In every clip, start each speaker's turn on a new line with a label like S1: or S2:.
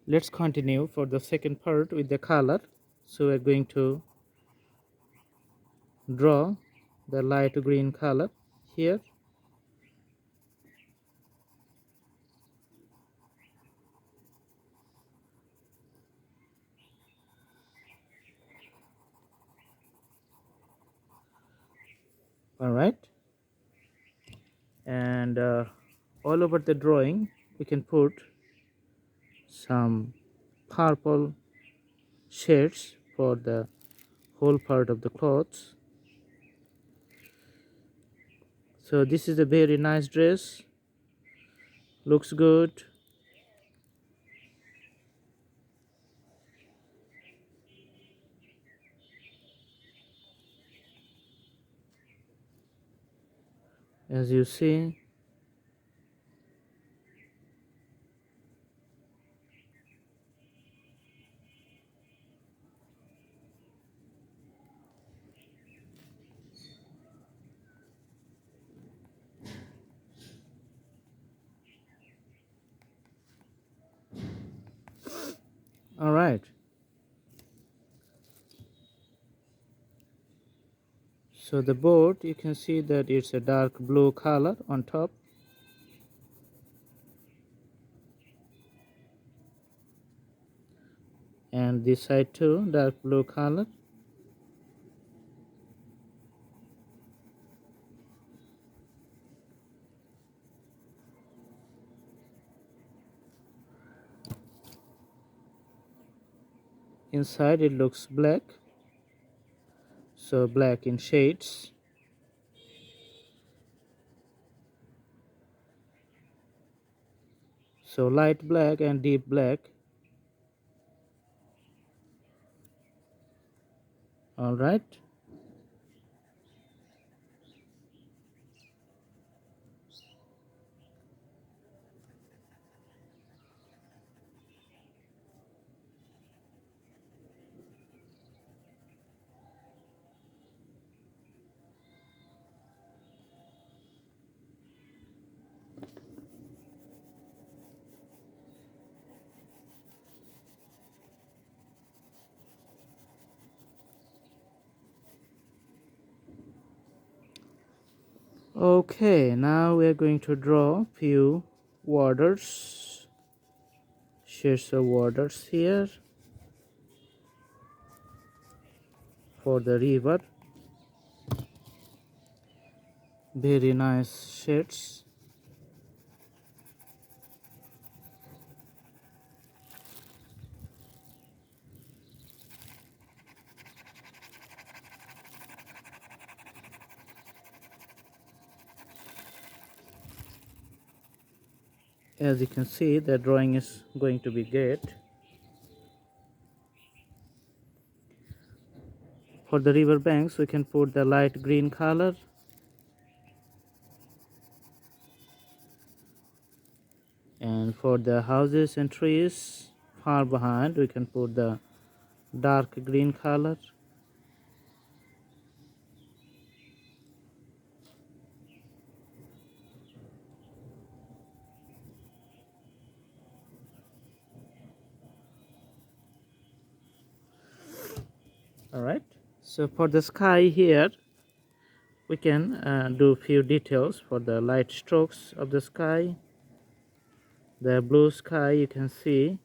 S1: Let's continue for the second part with the color. So we're going to draw the light green color here. All right, and all over the drawing we can put some purple shades for the whole part of the clothes. So this is a very nice dress, looks good. As you see, all right. So the board, you can see that it's a dark blue color on top, and this side too, dark blue color. Inside it looks black, so black in shades. So light black and deep black. All right. Okay, now we are going to draw few waters, shades of waters here for the river. Very nice shades. As you can see, the drawing is going to be great. For the river banks, we can put the light green color. And for the houses and trees far behind, we can put the dark green color. All right. So for the sky here, we can do few details for the light strokes of the sky. The blue sky, you can see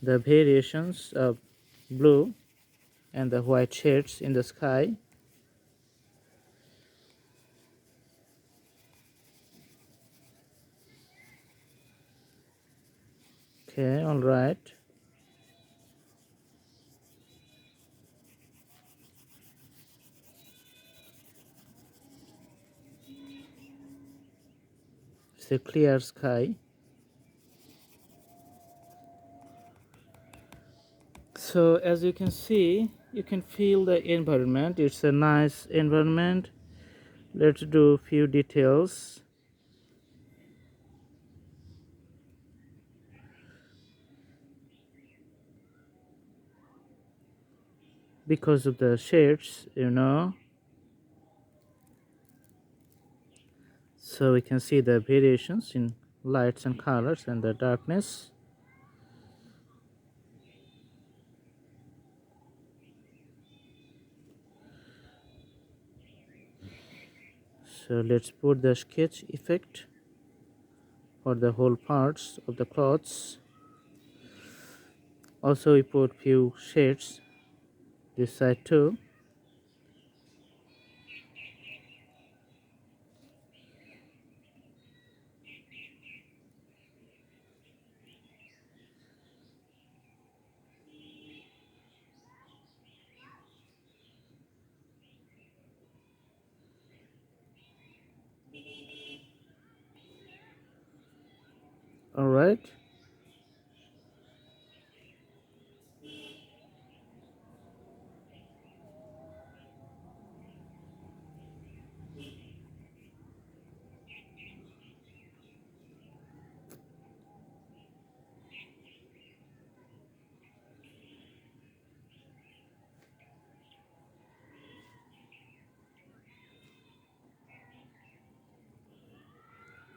S1: the variations of blue and the white shades in the sky. Okay, all right. It's a clear sky. So as you can see, you can feel the environment. It's a nice environment. Let's do few details. Because of the shades, so we can see the variations in lights and colors and the darkness. So let's put the sketch effect for the whole parts of the clothes. Also we put few shades this side too. All right.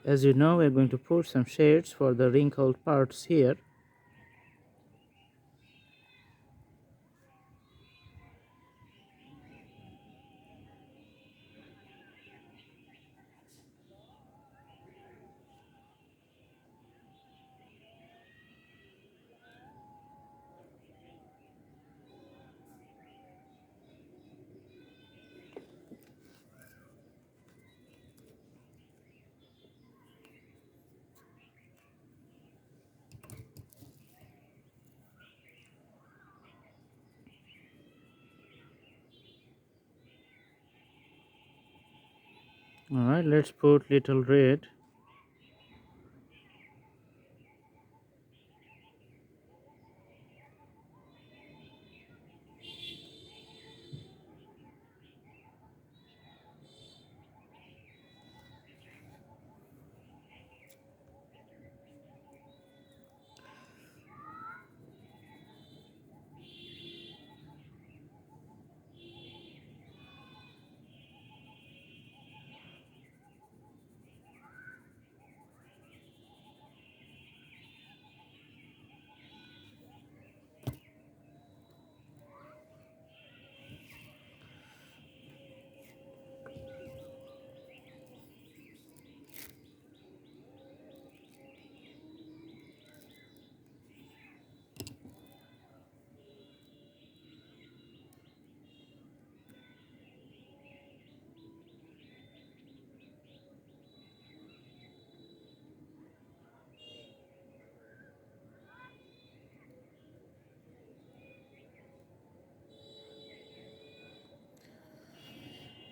S1: As you know, we're going to put some shades for the wrinkled parts here. All right, let's put little red.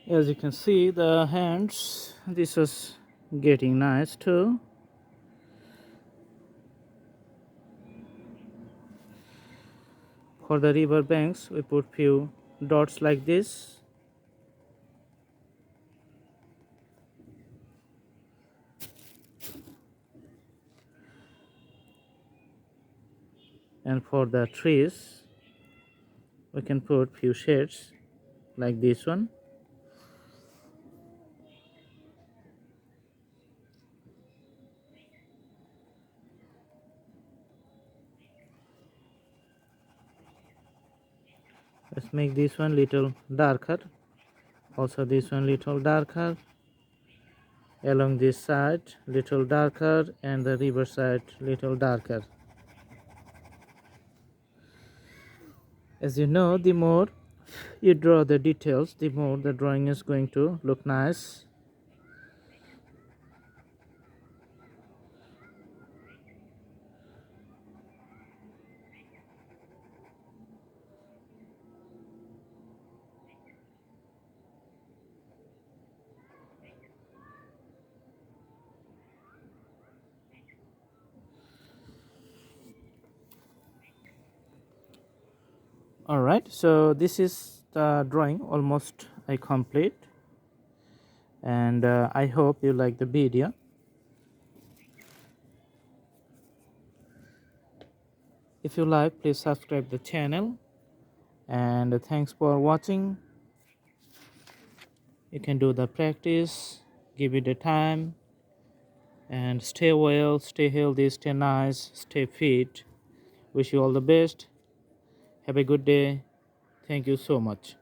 S1: As you can see, the hands, this is getting nice too. For the river banks, we put few dots like this. And for the trees, we can put few shades like this one. Let's make this one little darker. Also this one little darker. Along this side little darker, and the river side little darker. As you know, the more you draw the details, the more the drawing is going to look nice. Alright, so this is the drawing almost I complete, and I hope you like the video. If you like, please subscribe the channel, and thanks for watching. You can do the practice, give it a time, And stay well, stay healthy, stay nice, stay fit. Wish you all the best. Have a good day. Thank you so much.